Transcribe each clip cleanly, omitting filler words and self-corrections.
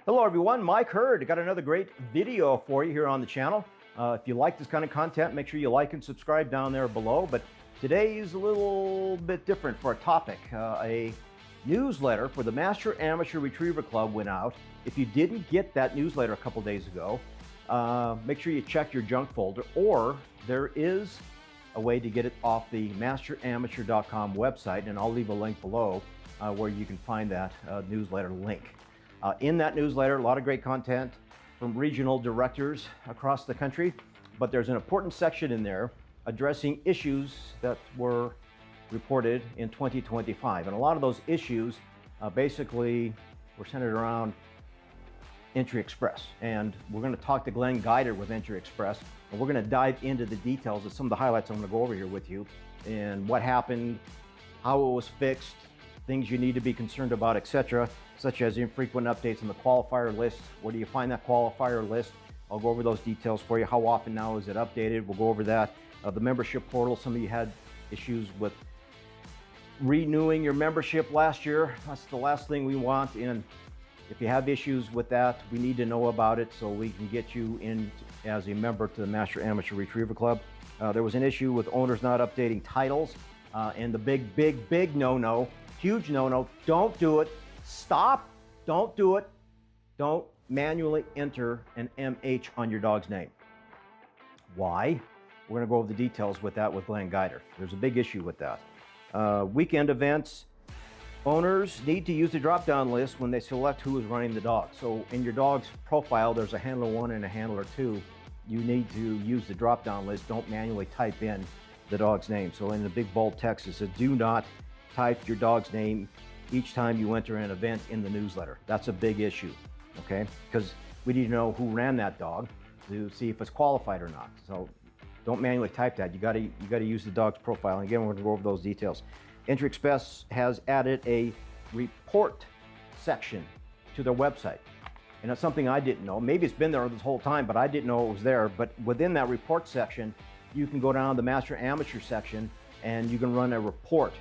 Hello everyone, Mike Hurd. Got another great video for you here on the channel. If you like this kind of content, make sure you like and subscribe down there below. But today is a little bit different for a topic. A newsletter for the Master Amateur Retriever Club went out. If you didn't get that newsletter a couple days ago, make sure you check your junk folder, or there is a way to get it off the masteramateur.com website, and I'll leave a link below where you can find that newsletter link. In that newsletter, a lot of great content from regional directors across the country, but there's an important section in there addressing issues that were reported in 2025. And a lot of those issues basically were centered around EntryExpress. And we're going to talk to Glenn Guider with EntryExpress, and we're going to dive into the details of some of the highlights I'm going to go over here with you, and what happened, how it was fixed, things you need to be concerned about, etc., such as infrequent updates on the qualifier list. Where do you find that qualifier list? I'll go over those details for you. How often now is it updated? We'll go over that. The membership portal, some of you had issues with renewing your membership last year. That's the last thing we want. And if you have issues with that, we need to know about it so we can get you in as a member to the Master Amateur Retriever Club. There was an issue with owners not updating titles, and the big no-no, huge no-no, don't do it. Stop, don't do it. Don't manually enter an MH on your dog's name. Why? We're going to go over the details with that with Glenn Guider. There's a big issue with that. Weekend events, owners need to use the drop-down list when they select who is running the dog. So in your dog's profile, there's a handler 1 and a handler 2. You need to use the drop-down list. Don't manually type in the dog's name. So in the big bold text, it says, do not type your dog's name each time you enter an event in the newsletter. That's a big issue, okay? Because we need to know who ran that dog to see if it's qualified or not. So don't manually type that. You gotta use the dog's profile. And again, we're gonna go over those details. EntryExpress has added a report section to their website. And that's something I didn't know. Maybe it's been there this whole time, but I didn't know it was there. But within that report section, you can go down to the Master Amateur section and you can run a report.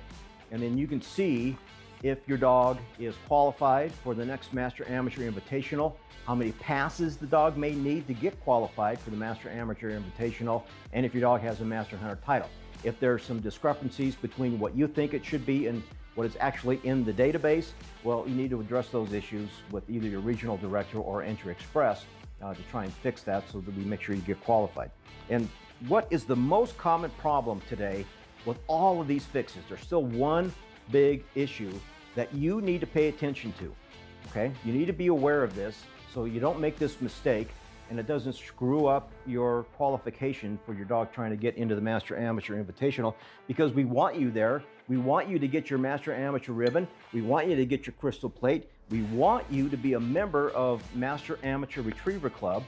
And then you can see if your dog is qualified for the next Master Amateur Invitational, how many passes the dog may need to get qualified for the Master Amateur Invitational, and if your dog has a Master Hunter title. If there's some discrepancies between what you think it should be and what is actually in the database, well, you need to address those issues with either your regional director or EntryExpress to try and fix that so that we make sure you get qualified. And what is the most common problem today with all of these fixes? There's still one big issue that you need to pay attention to, okay? You need to be aware of this so you don't make this mistake and it doesn't screw up your qualification for your dog trying to get into the Master Amateur Invitational, because we want you there. We want you to get your Master Amateur ribbon. We want you to get your crystal plate. We want you to be a member of Master Amateur Retriever Club.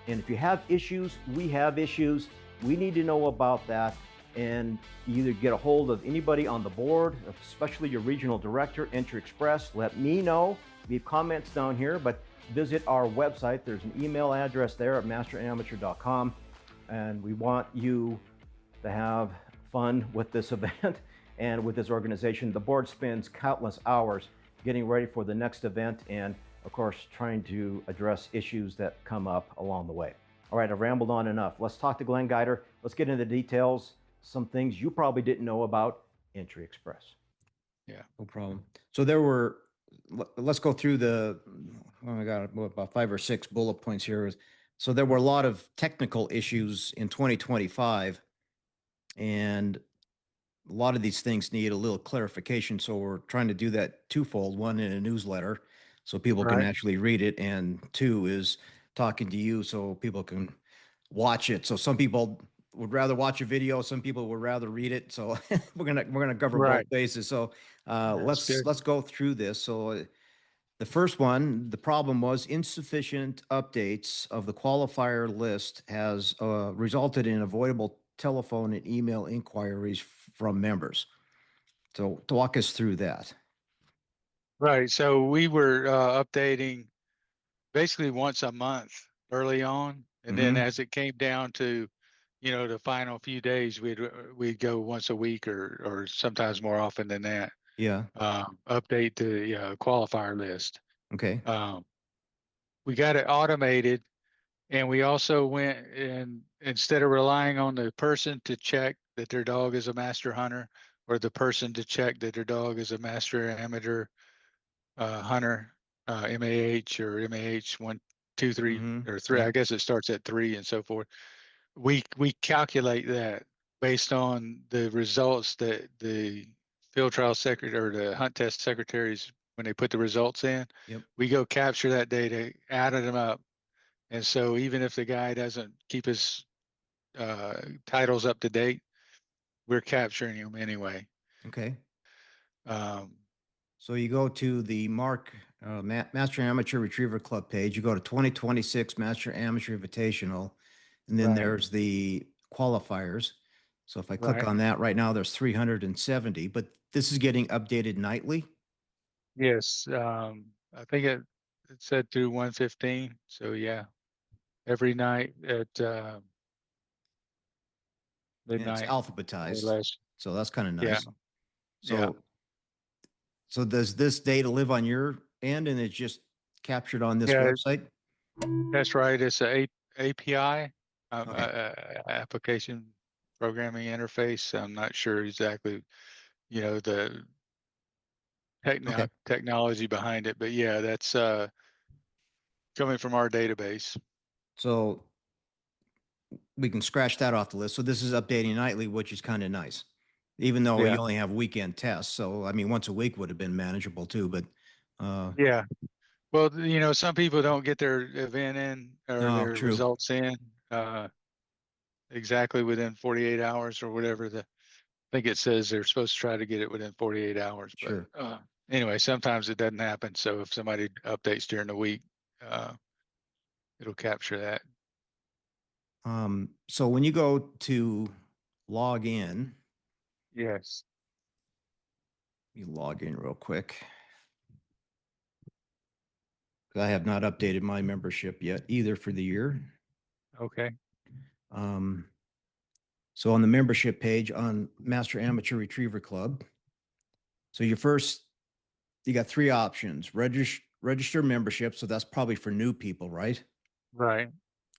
And if you have issues, we have issues. We need to know about that. And either get a hold of anybody on the board, especially your regional director, EntryExpress. Let me know. Leave comments down here, but visit our website. There's an email address there at masteramateur.com. And we want you to have fun with this event and with this organization. The board spends countless hours getting ready for the next event and, of course, trying to address issues that come up along the way. All right, I've rambled on enough. Let's talk to Glenn Guider. Let's get into the details. Some things you probably didn't know about EntryExpress. Yeah, no problem. So there were, let's go through I got about 5 or 6 bullet points here. So there were a lot of technical issues in 2025, and a lot of these things need a little clarification. So we're trying to do that twofold: one, in a newsletter so people can actually read it, and 2 is talking to you so people can watch it. So some people would rather watch a video, some people would rather read it. So we're gonna cover both bases. So let's go through this. So the first one, the problem was insufficient updates of the qualifier list has resulted in avoidable telephone and email inquiries from members. So walk us through that. Right. So we were updating basically once a month early on, and then as it came down to, the final few days, we'd go once a week or sometimes more often than that. Yeah. Update the qualifier list. Okay. we got it automated, and we also went and instead of relying on the person to check that their dog is a master hunter, or the person to check that their dog is a master amateur hunter, MAH or MAH 1, 2, 3 or 3. Yeah. I guess it starts at 3 and so forth. We calculate that based on the results that the field trial secretary or the hunt test secretaries, when they put the results in, Yep. we go capture that data, added them up. And so even if the guy doesn't keep his titles up to date, we're capturing them anyway. Okay. Um, So you go to the MARC Master Amateur Retriever Club page. You go to 2026 Master Amateur Invitational, and then Right. there's the qualifiers. So if I click Right. on that, right now there's 370, but this is getting updated nightly. yes. I think it said through 115. So yeah, every night at And it's midnight. alphabetized. So that's kind of Yeah. nice. Yeah. So does this data live on your end and it's just captured on this Yeah, website? that's right. It's a API, Okay. application programming interface. I'm not sure exactly, the Okay. technology behind it, but yeah, that's coming from our database. So we can scratch that off the list. So this is updating nightly, which is kind of nice, even though Yeah. you only have weekend tests. So, I mean, once a week would have been manageable too, but, Yeah. Well, some people don't get their event in or oh, their true. results in exactly within 48 hours or whatever. I think it says they're supposed to try to get it within 48 hours, but Sure. anyway, sometimes it doesn't happen. So if somebody updates during the week, uh, it'll capture that. So when you go to log in, Yes. you log in real quick. I have not updated my membership yet either for the year. Okay. So on the membership page on Master Amateur Retriever Club, so you got 3 options: register membership. So that's probably for new people, right? Right.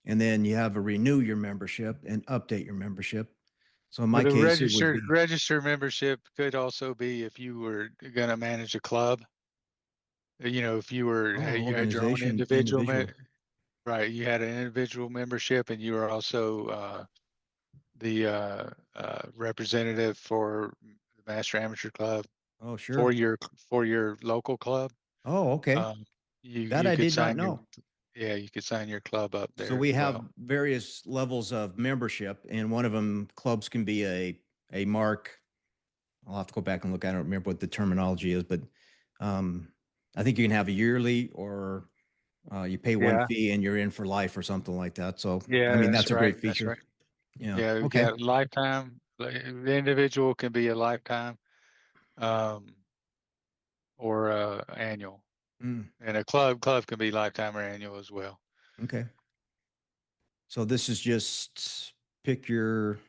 And then you have a renew your membership and update your membership. So in Well, my the case, it would be, register membership could also be if you were going to manage a club. If you were, oh, you had your own organization, individual. right, you had an individual membership, and you were also the representative for the Master Amateur Club Oh, for sure. your local club. Oh, okay. Um, you That you I could did not sign know. you could sign your club up So there we as have well. various levels of membership, and one of them, clubs can be a MARC. I'll have to go back and look. I don't remember what the terminology is, but I think you can have a yearly, or you pay one Yeah. fee and you're in for life or something like that. So, I Yeah, mean, that's that's a right. great That's feature. right. Yeah. Yeah, we Okay. got lifetime. The individual can be a lifetime, um, or annual, Mm, and a club can be lifetime or annual as well. okay. So this is just pick your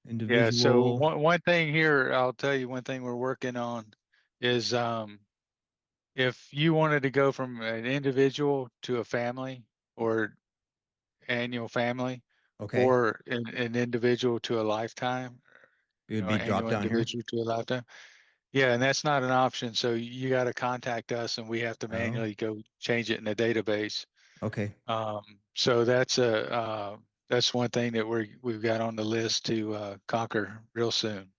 Yeah. So individual. one thing here, I'll tell you one thing we're working on is if you wanted to go from an individual to a family or annual family, Okay. or an individual to a lifetime, It would be drop annual down here. individual to a lifetime. Yeah, and that's not an option. So you got to contact us, and we have to Oh, manually go change it in the database. okay. So that's one thing that we've got on the list to conquer real soon.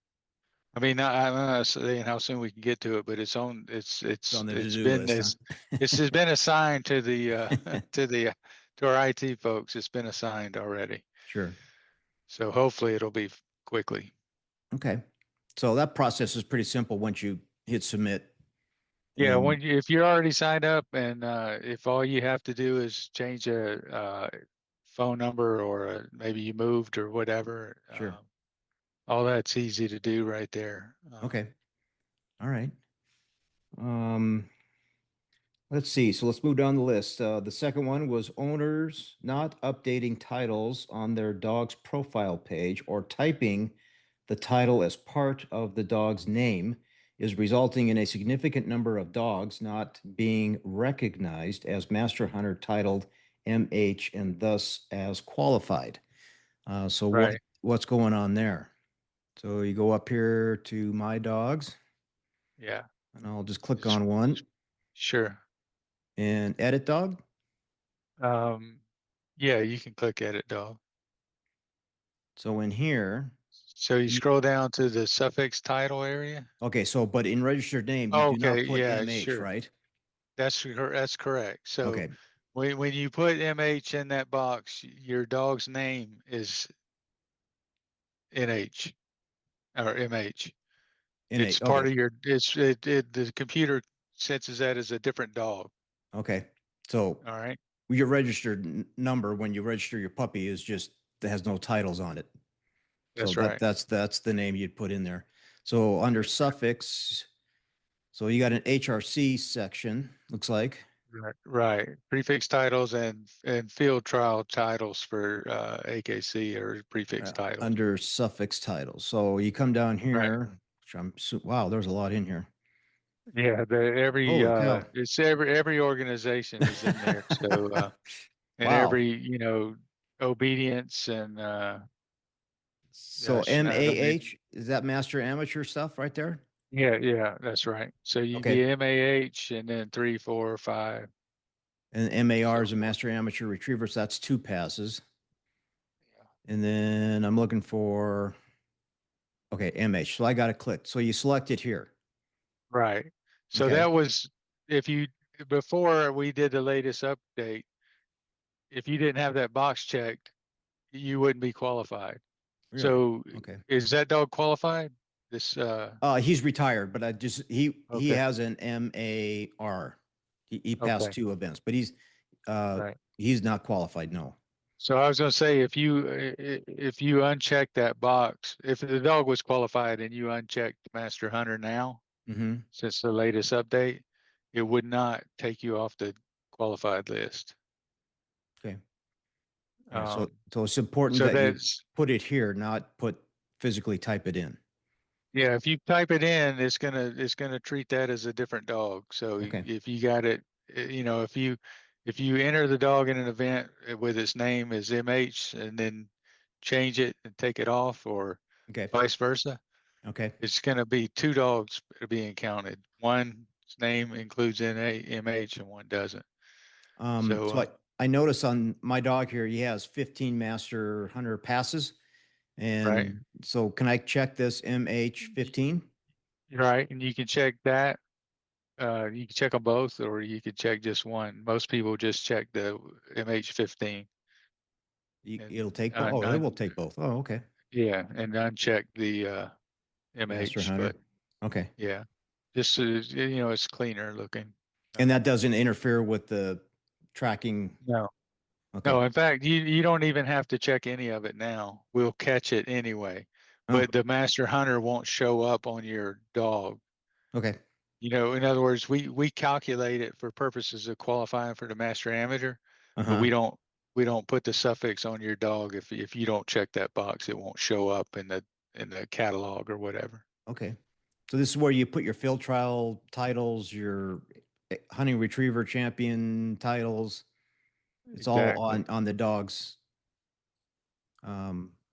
I mean, I'm not saying how soon we can get to it, but It's on the it's to-do been list, huh? this it's has been assigned to the to our IT folks. It's been assigned already. Sure. So hopefully it'll be quickly. Okay. So that process is pretty simple once you hit submit. Yeah, And if you're already signed up, and if all you have to do is change a phone number, or maybe you moved or whatever, sure. all that's easy to do right there. Okay. All right. Um, let's see. So let's move down the list. The second one was owners not updating titles on their dog's profile page or typing the title as part of the dog's name is resulting in a significant number of dogs not being recognized as master hunter titled MH and thus as qualified. So Right. what's going on there? So you go up here to my dogs, Yeah. and I'll just click It's- on one Sure. and edit dog. Um, yeah, you can click edit dog. So in here, So you you, scroll down to the suffix title area. okay, so but in registered name, you do Okay, not put yeah, MH, sure. right? That's correct. So Okay, when you put MH in that box, your dog's name is NH or MH. NH, It's part okay, of your, the computer senses that as a different dog. okay. So All right. your registered number when you register your puppy is just, that has no titles on it. So That's right. that's the name you'd put in there. So under suffix, so you got an HRC section, looks like. Right. Right. Prefix titles and field trial titles for AKC or prefix titles. Under suffix titles. So you come down Right. here, which wow, there's a lot in here. Yeah, Holy cow. it's every organization is in there. So and Wow. every, obedience and So gosh, I mean, MAH, is that master amateur stuff right there? yeah, that's right. So you'd Okay. be MAH and then 3, 4, 5. And MAR So is a forth. master amateur retriever. So that's 2 passes. Yeah. And then I'm looking for, okay, MH. So I got it clicked. So you select it here. Right. So Okay. that was, if you, before we did the latest update, if you didn't have that box checked, you wouldn't be qualified. Really? So Okay. is that dog qualified? This, He's retired, but he okay, has an MAR. He passed okay, 2 events, but right. he's not qualified. No. So I was going to say, if you uncheck that box, if the dog was qualified and you unchecked Master Hunter now, Mm-hmm. since the latest update, it would not take you off the qualified list. Okay. All right. Um, So it's important so that you that's, put it here, not physically type it in. yeah, if you type it in, it's gonna treat that as a different dog. So Okay. if you got it, if you enter the dog in an event with its name as MH and then change it and take it off, or Okay. vice versa, Okay. it's gonna be 2 dogs being counted. One's name includes MH and one doesn't. So So I notice on my dog here, he has 15 master hunter passes. right, And so can I check this MH15? right, and you can check that. You can check them both, or you could check just one. Most people just check the MH15 It'll and take both. Oh, it will take both. Oh, okay. yeah, and uncheck the Master MH. hunter. But Okay. yeah, just it's cleaner looking. And that doesn't interfere with the tracking. No, Okay. no. In fact, you don't even have to check any of it now. We'll catch it anyway. Oh, But the master hunter won't show up on your dog. okay. In other words, we calculate it for purposes of qualifying for the master amateur, but Uh-huh. we don't put the suffix on your dog. If you don't check that box, it won't show up in the catalog or whatever. Okay. So this is where you put your field trial titles, your hunting retriever champion titles. It's all Exactly. on the dog's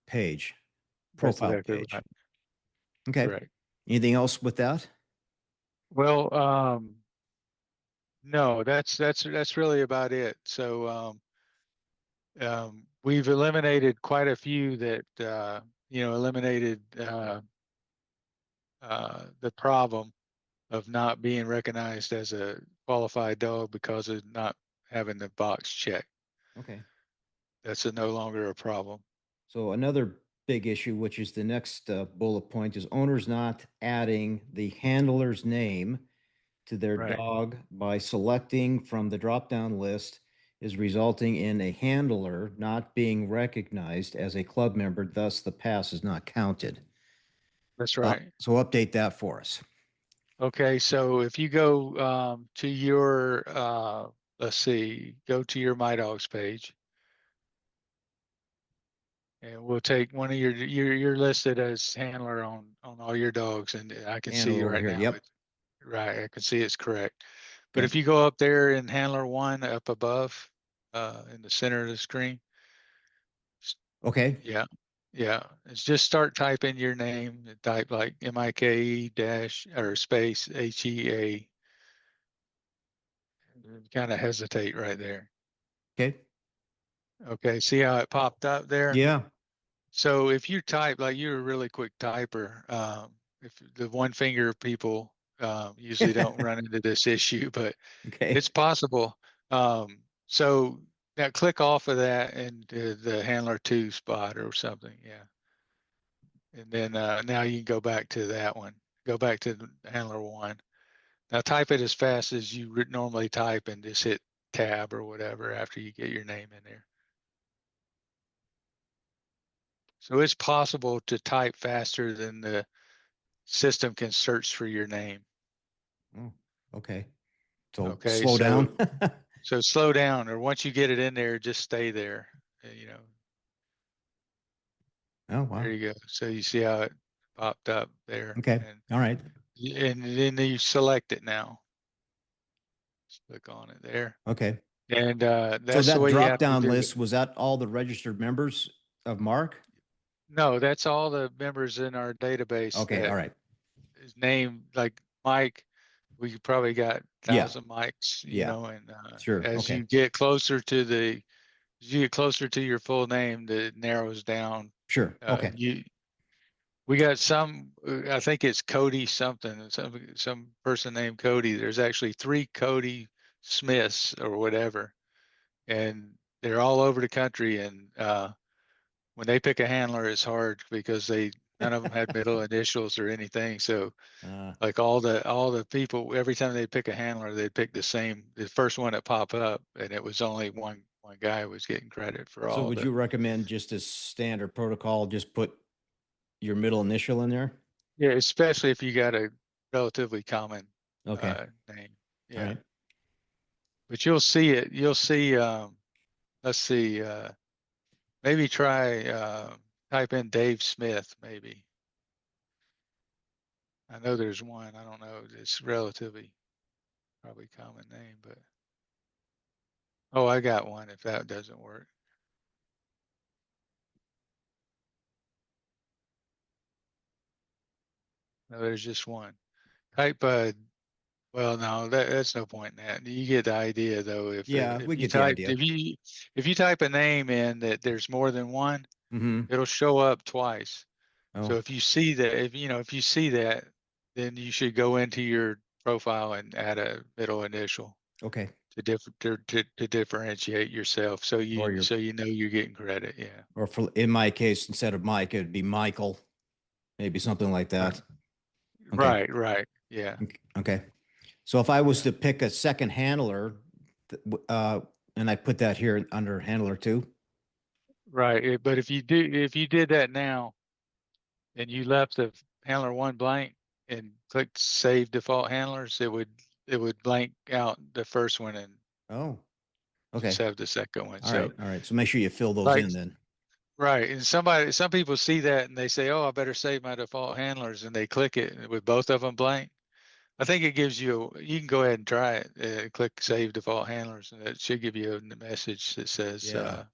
page, That's profile exactly page. right. Okay. Right. Anything else with that? Well, no, that's really about it. So we've eliminated quite a few that eliminated the problem of not being recognized as a qualified dog because of not having the box checked. Okay. That's no longer a problem. So another big issue, which is the next bullet point, is owners not adding the handler's name to their Right. dog by selecting from the drop-down list is resulting in a handler not being recognized as a club member, thus the pass is not counted. That's right. So update that for us. Okay, so if you go to your let's see, go to your My Dogs page. And we'll take one of you're listed as handler on all your dogs, and I can see Handler over right here. now Yep. it's right. I can see it's correct. But Okay. if you go up there in handler one up above, in the center of the screen, Okay. yeah, yeah, it's just start typing your name. Type like MIKE dash or space HEA. Kind of hesitate right there. Okay. Okay, see how it popped up there? Yeah. So if you type, like you're a really quick typer, if the one finger people usually don't run into this issue, but Okay. it's possible. So now click off of that and the handler two spot or something. Yeah. And then now you can go back to that one. Go back to the handler one. Now type it as fast as you normally type and just hit tab or whatever after you get your name in there. So it's possible to type faster than the system can search for your name. Oh, okay. So Okay, slow down. so slow down, or once you get it in there, just stay there. You know, Oh, wow. there you go. So you see how it popped up there, Okay. All right. and then you select it now. Just click on it there, Okay. and So that's the that way you drop have to down do it. list, was that all the registered members of MARC? No, that's all the members in our database Okay. All that right. is named like Mike. We probably got Yeah. 1,000 mics, you Yeah. know, and Sure. as Okay. you get closer to as you get closer to your full name, it narrows down. Sure. Okay. We got some, I think it's Cody something, some person named Cody. There's actually 3 Cody Smiths or whatever, and they're all over the country. And when they pick a handler, it's hard because none of them had middle initials or anything. So like all the people, every time they pick a handler, they pick the first one that pop up, and it was only one guy was getting credit for So all would the. you recommend just as standard protocol, just put your middle initial in there? Yeah, especially if you got a relatively common Okay. name. All Yeah. right. But you'll see it. You'll see, let's see, maybe try type in Dave Smith, maybe. I know there's one. I don't know. It's relatively probably common name, but oh, I got one if that doesn't work. No, there's just one. Type well, no, that's no point in that. You get the idea though. Yeah, If we you get the type idea. if you type a name in that there's more than one, Mm-hmm. it'll show up twice. So Oh, if you see that, if you see that, then you should go into your profile and add a middle initial okay. to differentiate yourself. So Or your, you know you're getting credit. Yeah. or for, in my case, instead of Mike, it'd be Michael, maybe something like that. Okay. Right. Yeah. Okay. So if I was Yeah. to pick a second handler, and I put that here under handler 2. Right. But if you did that now and you left the handler one blank and clicked save default handlers, it would blank out the first one and Oh, just okay. have the second one. All So right. All right. So make sure you fill those like in then. right. And some people see that and they say, oh, I better save my default handlers, and they click it with both of them blank. I think it gives you can go ahead and try it. Click save default handlers, and it should give you a message that says Yeah.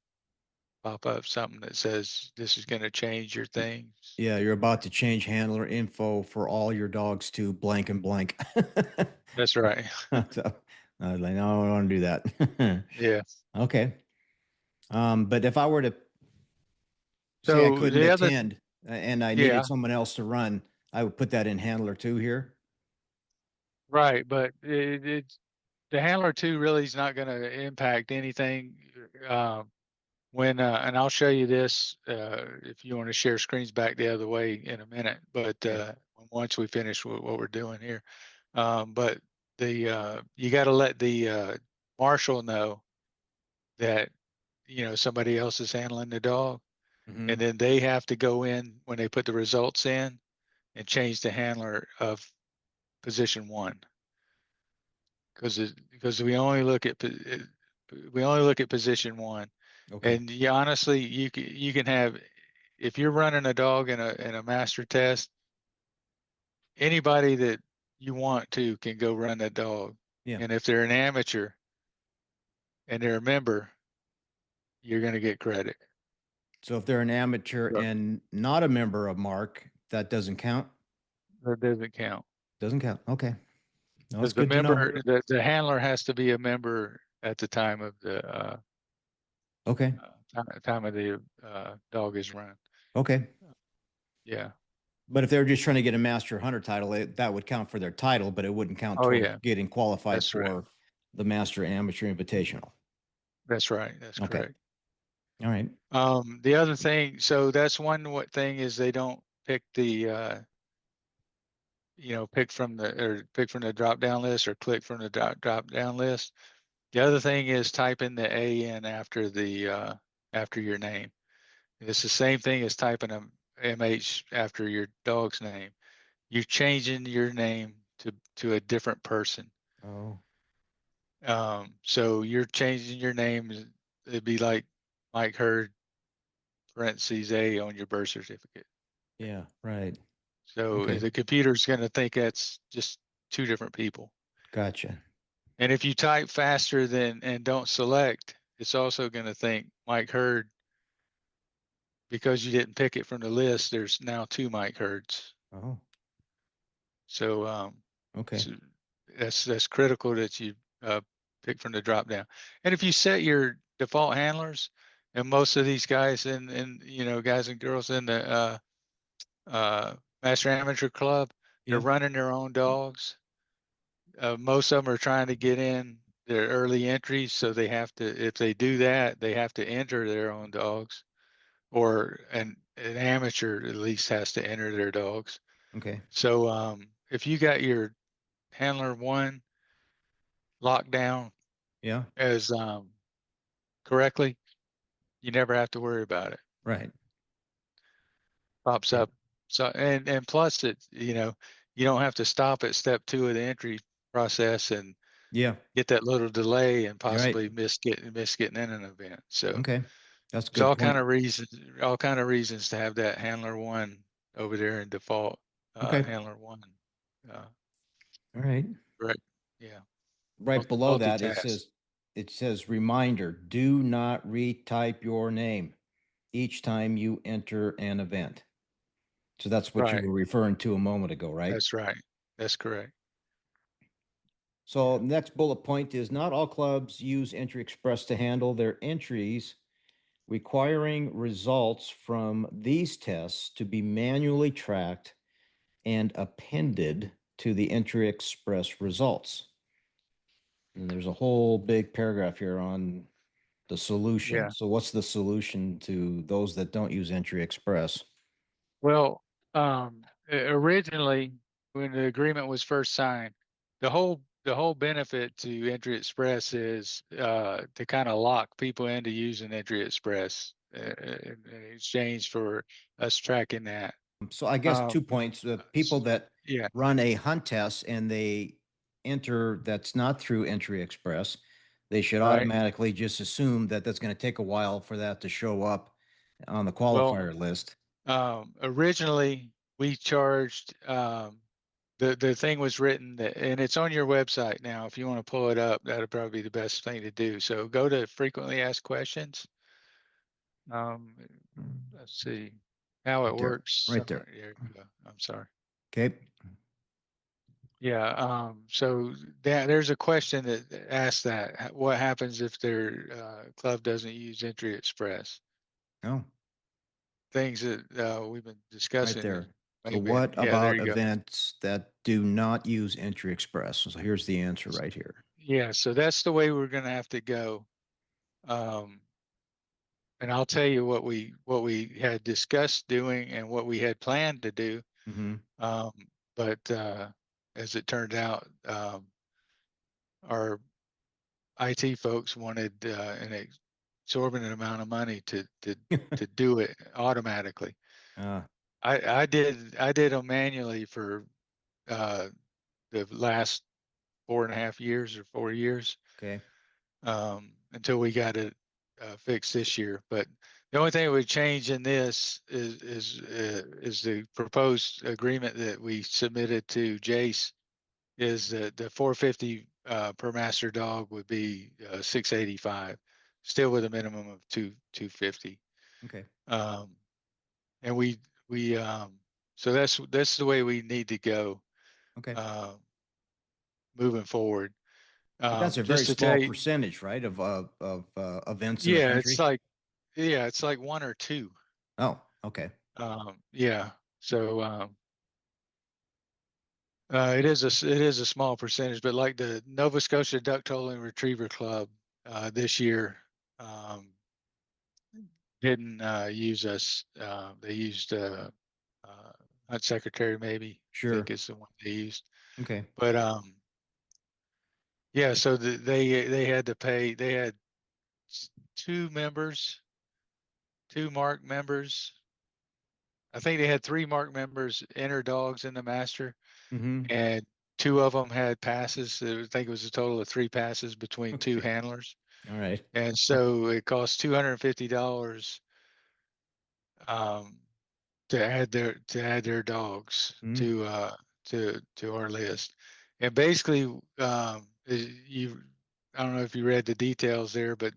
pop up something that says this is going to change your things. Yeah. You're about to change handler info for all your dogs to blank and blank. That's right. So I was like, no, I don't want to do that. Yeah. Okay. But if I were to say I So couldn't the other, attend and I yeah, needed someone else to run, I would put that in handler 2 here. right. But it's the handler two really is not going to impact anything. When and I'll show you this if you want to share screens back the other way in a minute. But Okay. once we finish what we're doing here, but the you got to let the marshal know that somebody else is handling the dog, Mhm. and then they have to go in when they put the results in and change the handler of position 1, because we only look at position 1. Okay. And honestly, you can have if you're running a dog in a master test, anybody that you want to can go run that dog. Yeah. And if they're an amateur and they're a member, you're going to get credit. So if they're an amateur Right. and not a member of MARC, that doesn't count? That doesn't count. Doesn't count. Okay. No, it's Because the good to know. member, the handler has to be a member at the time of the Okay. time of the dog is run. Okay. Yeah. But if they were just trying to get a master hunter title, that would count for their title, but it wouldn't count Oh towards yeah, getting qualified that's for right. the master amateur invitational. That's right. That's Okay. correct. All right. The other thing, so that's one thing is they don't pick the pick from the drop down list or click from the drop down list. The other thing is typing the A in after the after your name. It's the same thing as typing a MH after your dog's name. You're changing your name to a different person. Oh. So you're changing your name. It'd be like Mike Hurd, parentheses A on your birth certificate. Yeah. Right. So Okay. the computer's going to think that's just two different people. Gotcha. And if you type faster than and don't select, it's also going to think Mike Hurd, because you didn't pick it from the list. There's now two Mike Hurds. Oh. So Okay. so that's critical that you pick from the drop down. And if you set your default handlers, and most of these guys and guys and girls in the Master Amateur Club, they're Yeah. running their own dogs. Most of them are trying to get in their early entries, so they have to, if they do that, they have to enter their own dogs, or an amateur at least has to enter their dogs. Okay. So if you got your handler one locked down Yeah. as correctly, you never have to worry about it. Right. Pops Yeah. up. So and plus you don't have to stop at step 2 of the entry process and Yeah. get that little delay and You're right. possibly miss getting in an event. So Okay. That's a there's good all point. kind of reasons to have that handler one over there in default. Okay. Handler one. All right. Right. Yeah. Right below that, Multitask. it says reminder, do not retype your name each time you enter an event. So that's what you Right. were referring to a moment ago, right? That's right. That's correct. So next bullet point is not all clubs use EntryExpress to handle their entries, requiring results from these tests to be manually tracked and appended to the EntryExpress results. And there's a whole big paragraph here on the solution. Yeah. So what's the solution to those that don't use EntryExpress? Well, originally when the agreement was first signed, the whole benefit to EntryExpress is to kind of lock people into using EntryExpress in exchange for us tracking that. So I guess 2 Um, points. The people that yeah, run a hunt test and they enter that's not through EntryExpress, they should right. automatically just assume that that's going to take a while for that to show up on the Well, qualifier list. originally we charged the thing was written that, and it's on your website now. If you want to pull it up, that'll probably be the best thing to do. So go to frequently asked questions. Let's see how it Right there. works. Right there. There you go. I'm sorry. Okay. Yeah. So there's a question that asks that. What happens if their club doesn't use EntryExpress? Oh, Things that we've been right discussing. there. So Maybe. what Yeah, there about you go. events that do not use EntryExpress? So here's the answer right here. Yeah. So that's the way we're going to have to go. And I'll tell you what we had discussed doing and what we had planned to do. Mm-hmm. But as it turned out, our IT folks wanted an exorbitant amount of money to do it automatically. I did them manually for the last 4.5 years or 4 years. Okay. Until we got it fixed this year. But The only thing that would change in this is the proposed agreement that we submitted to Jace is that the 450 per master dog would be 685, still with a minimum of 250. Okay. And we so that's the way we need to go Okay. moving forward. But that's a very Just to tell small you, percentage, right, of events in the yeah, country? it's like one or two. Oh, okay. Yeah. So it is a small percentage, but like the Nova Scotia Duck Tolling Retriever Club this year didn't use us. They used Hunt Secretary, maybe, I think Sure. is the one they used. Okay. But yeah, so they had to pay. They had two members, two MARC members. I think they had three MARC members enter dogs in the master, Mm-hmm. and two of them had passes. I think it was a total of three passes between two Okay. handlers. All right. And so it cost $250 um, to add their dogs Mm-hmm. to our list. And basically, you I don't know if you read the details there, but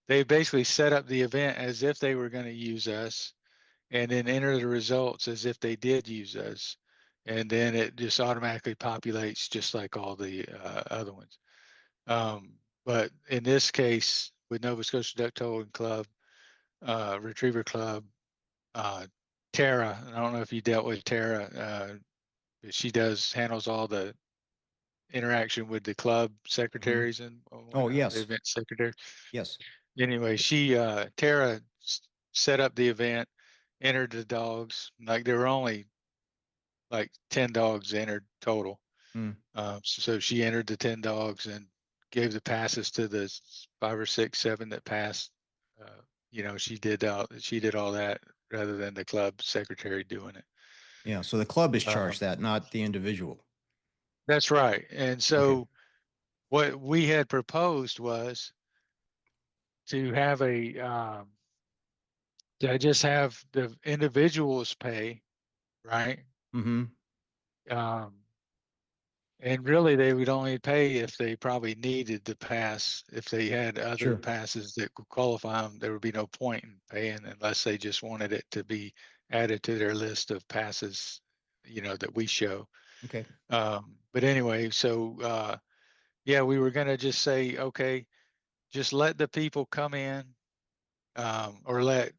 they basically set up the event as if they were going to use us, and then enter the results as if they did use us, and then it just automatically populates just like all the other ones. But in this case, with Nova Scotia Duck Towing Club, Retriever Club, Tara, I don't know if you dealt with Tara. She handles all the interaction with the club Mm-hmm. secretaries and Oh, whatnot, the yes. event secretary. Yes. Anyway, Tara set up the event, entered the dogs. Like there were only like 10 dogs entered total. Mm. So she entered the 10 dogs and gave the passes to the 5 or 6, 7 that passed. She did all that rather than the club secretary doing it. Yeah. So the club is Um, charged that, not the individual. that's right. And Okay. so what we had proposed was to have to just have the individuals pay, right? Mm-hmm. Um, And really, they would only pay if they probably needed the pass. If they had other Sure. passes that could qualify them, there would be no point in paying unless they just wanted it to be added to their list of passes, that we show. Okay. But anyway, so yeah, we were going to just say, okay, just let the people come in, or let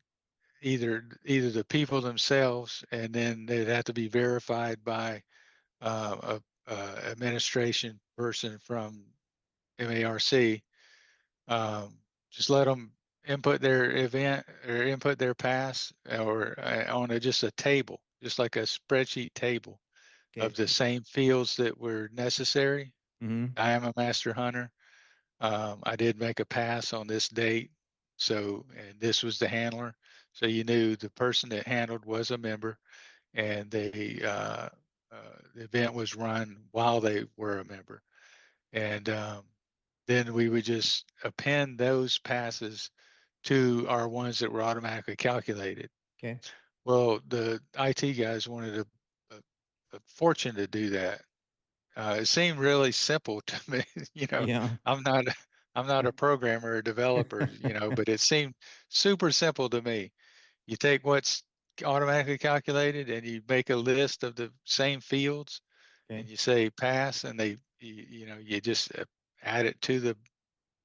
either the people themselves, and then they'd have to be verified by a administration person from MARC. Just let them input their event or input their pass or on just a table, just like a spreadsheet table of Okay. the same fields that were necessary. Mm-hmm. I am a master hunter. I did make a pass on this date. So, and this was the handler. So you knew the person that handled was a member, and the event was run while they were a member. And then we would just append those passes to our ones that were automatically calculated. Okay. Well, the IT guys wanted a fortune to do that. It seemed really simple to me. Yeah. I'm not I'm not a programmer or developer, but it seemed super simple to me. You take what's automatically calculated and you make a list of the same fields, Okay. and you say pass, and you just add it to the,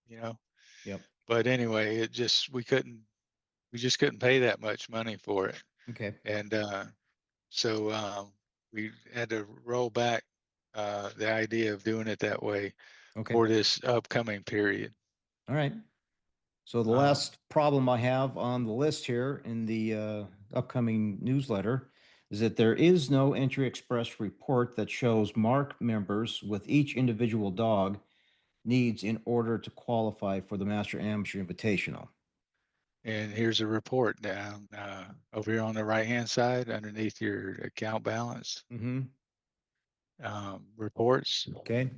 you know, Yep. but anyway, we just couldn't pay that much money for it. Okay. And so we had to roll back the idea of doing it that way Okay. for this upcoming period. All right. So the Um, last problem I have on the list here in the upcoming newsletter is that there is no EntryExpress report that shows MARC members with each individual dog needs in order to qualify for the Master Amateur Invitational. and here's a report down over here on the right-hand side underneath your account balance. Mm-hmm. Reports. Okay.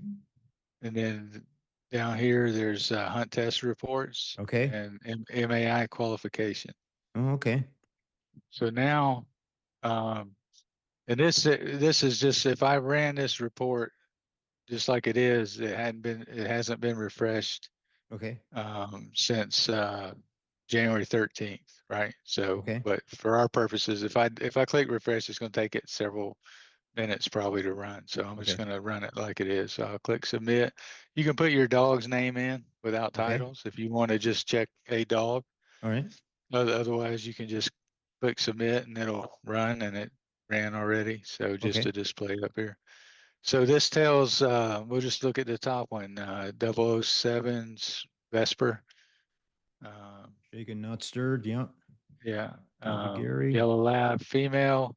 And then down here, there's hunt test reports Okay. and MAI qualification. Oh, okay. So now, um, and this is just, if I ran this report just like it is, it hasn't been refreshed Okay. since January 13th, right? So, Okay. but for our purposes, if I click refresh, it's going to take it several minutes probably to run. So I'm just Okay. going to run it like it is. So I'll click submit. You can put your dog's name in without Okay. titles if you want to just check a dog. All right. Otherwise, you can just click submit and it'll run, and it ran already. So just Okay. to display it up here. So this tells, we'll just look at the top one, 007's Vesper. Shaken, not stirred. Yeah. Yeah. Copy Gary. Yellow Lab female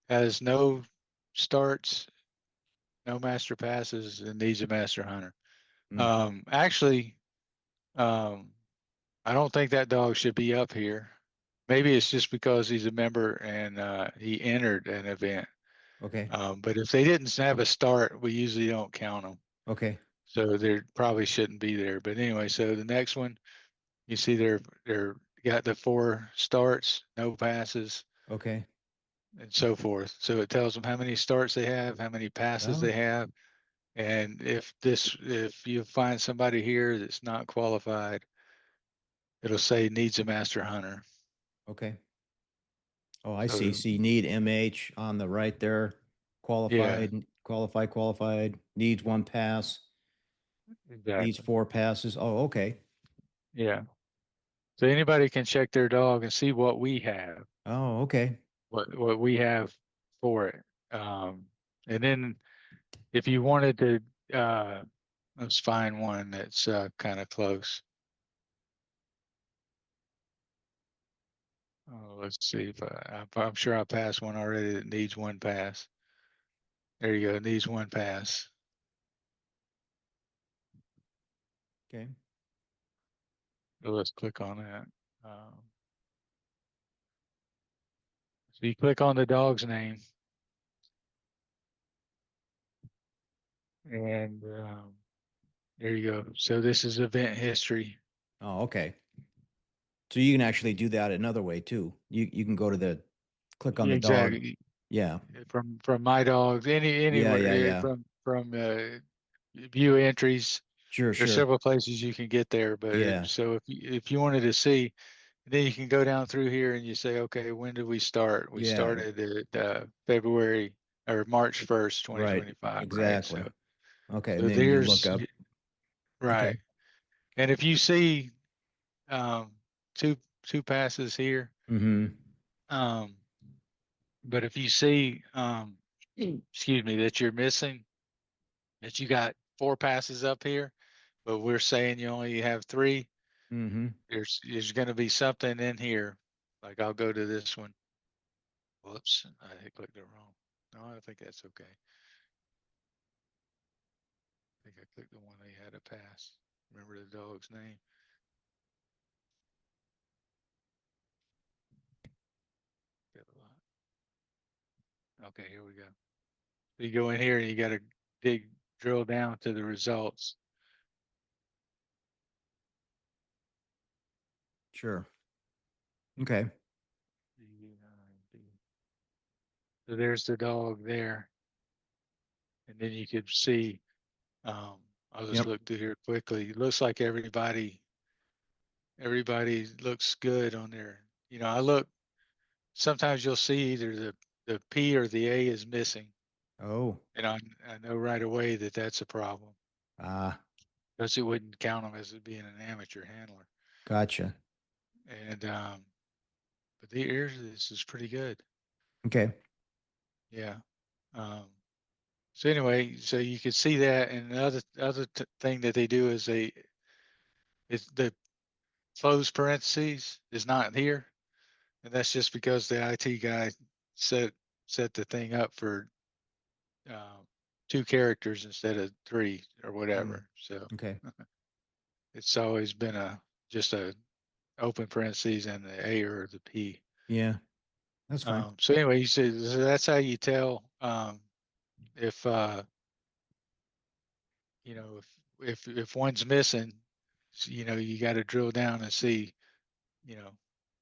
has no starts, no master passes, and needs a master hunter. Mm. Actually, um, I don't think that dog should be up here. Maybe it's just because he's a member and he entered an event. Okay. But if they didn't have a start, we usually don't count them. Okay. So they probably shouldn't be there. But anyway, so the next one, you see they're got the 4 starts, no passes, Okay. and so forth. So it tells them how many starts they have, how many passes Oh, they have. And if you find somebody here that's not qualified, it'll say needs a master hunter. okay. Oh, I see. So See, need MH on the right there. yeah, Qualified. Needs 1 pass. Needs exactly. 4 passes. Oh, okay. Yeah. So anybody can check their dog and see what we have, Oh, okay. what we have for it. And then if you wanted to, let's find one that's kind of close. Oh, let's see if I'm sure I passed one already that needs 1 pass. There you go. Needs 1 pass. Okay. So let's click on that. So you click on the dog's name, and there you go. So this is event history. Oh, okay. So you can actually do that another way too. You can go to the click on the dog. Exactly. Yeah. From my dogs, Yeah, anywhere yeah, yeah. from view entries. Sure, There's sure. several places you can get there, but Yeah. so if you wanted to see, then you can go down through here and you say, okay, when did we start? We Yeah. started at February or March 1st, Right. 2025, right? Exactly. Okay. And So then you look there's up. Okay. right. And if you see um, two two passes here, Mm-hmm. um, but if you see, excuse me, that you're missing, that you got 4 passes up here, but we're saying you only have 3, Mm-hmm. there's going to be something in here. Like I'll go to this one. Whoops, I clicked it wrong. No, I think that's okay. I think I clicked the one they had a pass. Remember the dog's name? Got a lot. Okay, here we go. So you go in here and you got to drill down to the results. Sure. Okay. So there's the dog there. And then you could see, I'll just Yep. look through here quickly. It looks like everybody looks good on there. You know, I look, sometimes you'll see either the P or the A is missing. Oh. And I know right away that that's a problem Ah, because it wouldn't count them as being an amateur handler. gotcha. And, but the ears, this is pretty good. Okay. Yeah. Um, so anyway, so you can see that. And the other thing that they do is it's the closed parentheses is not here. And that's just because the IT guy set the thing up for uh, 2 characters instead of 3 or Mm. whatever. So Okay. it's always been just a open parentheses and the A or the P. Yeah, that's fine. So anyway, you see, so that's how you tell if you know if one's missing, you know, you got to drill down and see, you know,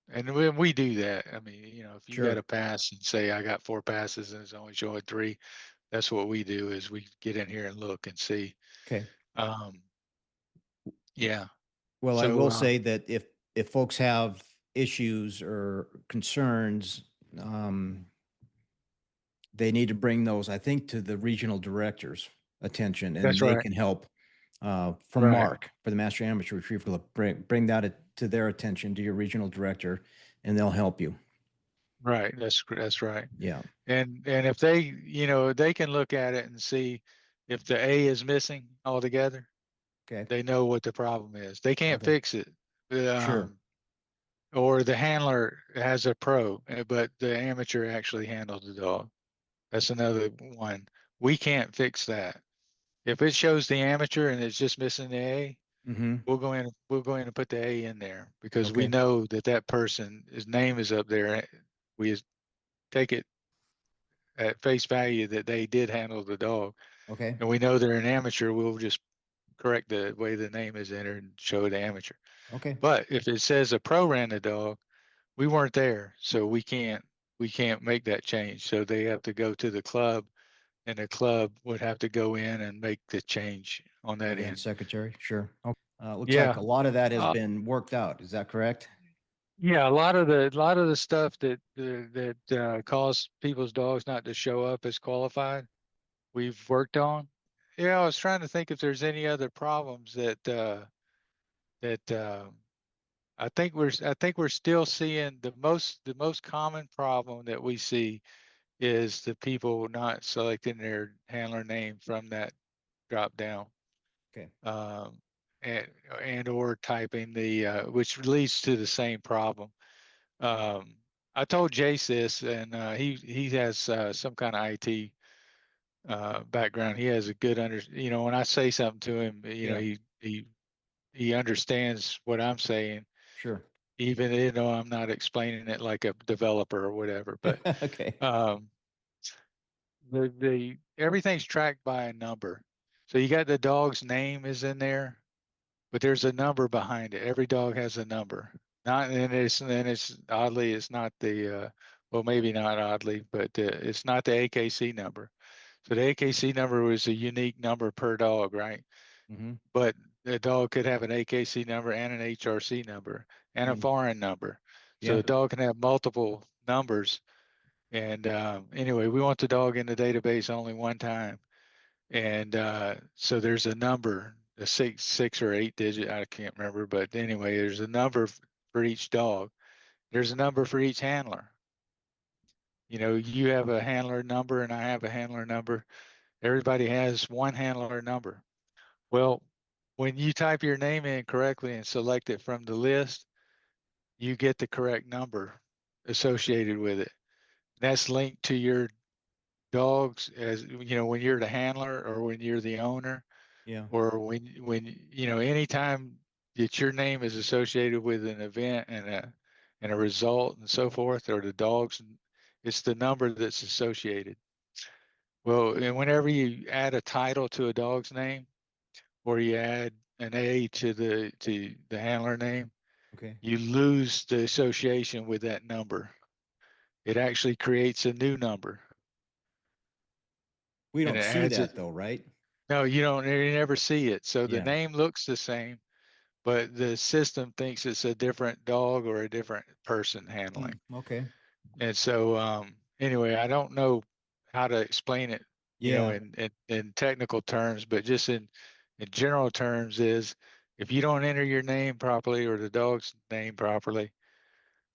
And when we do that, I mean, if you got Sure. a pass and say I got 4 passes and it's only showing 3, that's what we do is we get in here and look and see. Okay. Um, yeah. Well, I So will say that if folks have issues or concerns, um, they need to bring those, I think, to the regional director's attention, and that's they right. can help from Right. MARC for the Master Amateur Retriever Club. Bring that to their attention, to your regional director, and they'll help you. Right. That's right. Yeah. And if they, they can look at it and see if the A is missing altogether, Okay. they know what the problem is. They can't Okay. fix it. Sure. Um, or the handler has a pro, but the amateur actually handles the dog. That's another one. We can't fix that. If it shows the amateur and it's just missing the A, Mm-hmm. we'll go in and put the A in there because we Okay. know that that person, his name is up there. We take it at face value that they did handle the dog, Okay. and we know they're an amateur. We'll just correct the way the name is entered and show the amateur. Okay. But if it says a pro ran the dog, we weren't there, so we can't make that change. So they have to go to the club, and the club would have to go in and make the change on that Okay. end. Secretary. Sure. Okay. Looks like Yeah. a lot of that has Uh, been worked out. Is that correct? yeah, a lot of the stuff that caused people's dogs not to show up as qualified, we've worked on. Yeah, I was trying to think if there's any other problems that I think we're still seeing the most common problem that we see is the people not selecting their handler name from that drop down, Okay. um, and or typing which leads to the same problem. Um, I told Jace this, and he has some kind of IT background. He has a good when I say something to him, Yeah. he understands what I'm saying, Sure. even I'm not explaining it like a developer or whatever. But Okay. um, the everything's tracked by a number. So you got the dog's name is in there, but there's a number behind it. Every dog has a number. Not and it's oddly it's not the well, maybe not oddly, but it's not the AKC number. So the AKC number was a unique number per dog, right? Mm-hmm. But the dog could have an AKC number and an HRC number and a Mm. foreign number. So Yeah. the dog can have multiple numbers. And anyway, we want the dog in the database only one time. And so there's a number, a six or 8 digit, I can't remember, but anyway, there's a number for each dog. There's a number for each handler. You have a handler number and I have a handler number. Everybody has one handler number. Well, when you type your name in correctly and select it from the list, you get the correct number associated with it. That's linked to your dogs as when you're the handler or when you're the owner, Yeah. or when anytime that your name is associated with an event and a result and so forth, or the dogs, it's the number that's associated. Well, and whenever you add a title to a dog's name, or you add an A to the handler name, Okay. you lose the association with that number. It actually creates a new number We and don't it see adds it. that though, right? No, you never see it. So the Yeah. name looks the same, but the system thinks it's a different dog or a different person Hmm. handling. Okay. And so anyway, I don't know how to explain it, Yeah. in technical terms, but just in general terms is if you don't enter your name properly or the dog's name properly,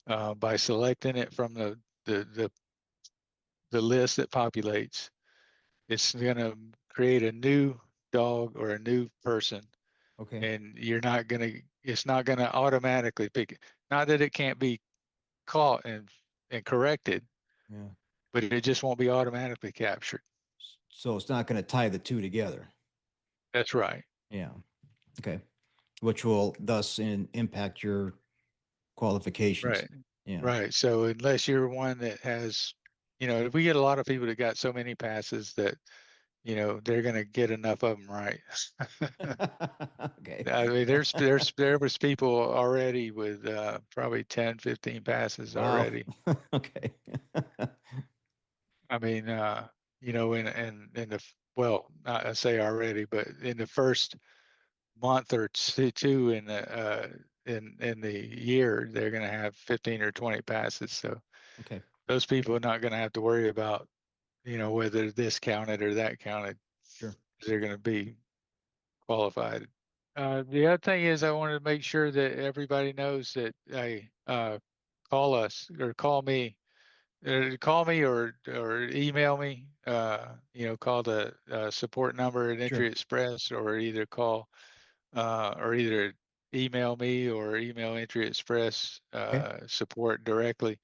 by selecting it from the the, the list that populates, it's going to create a new dog or a new person, Okay. and it's not going to automatically pick it. Not that it can't be caught and corrected, Yeah. but it just won't be automatically captured. So it's not going to tie the two together. That's right. Yeah. Okay. Which will thus impact your qualifications. Right. Yeah. Right. So unless you're one that has, if we get a lot of people that got so many passes that you know, they're going to get enough of them right. Okay. I mean, there was people already with probably 10, 15 passes Wow. already. Okay. I mean, you know, in the well, not I say already, but in the first month or two in the year, they're going to have 15 or 20 passes. So Okay. those people are not going to have to worry about, you know, whether this counted or that counted. Sure. They're going to be qualified. The other thing is I wanted to make sure that everybody knows that hey, call us or call me or email me. You know, call the support number at Sure. EntryExpress, or either email me or email EntryExpress Okay. support directly,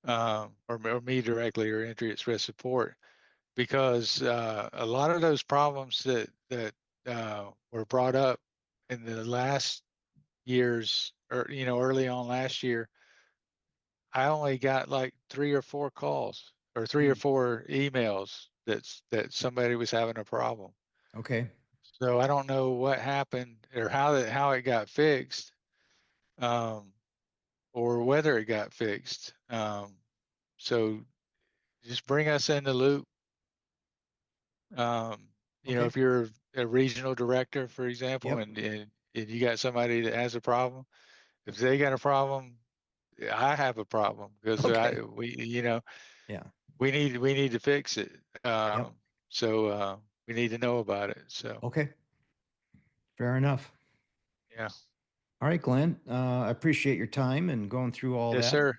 or me directly, or EntryExpress support, because a lot of those problems that were brought up in the last years, or you know, early on last year, I only got like 3 or 4 calls or 3 or 4 emails that somebody was having a problem. Okay. So I don't know what happened or how it got fixed, um, or whether it got fixed. So just bring us in the loop. Um, you know, Okay. if you're a regional director, for example, Yep. and you got somebody that has a problem, if they got a problem, I have a problem, because Okay. you know, Yeah. we need to fix it. Yep. So we need to know about it. So Okay. Fair enough. yeah, All right, Glenn. I appreciate your time and going through all yes, that. sir.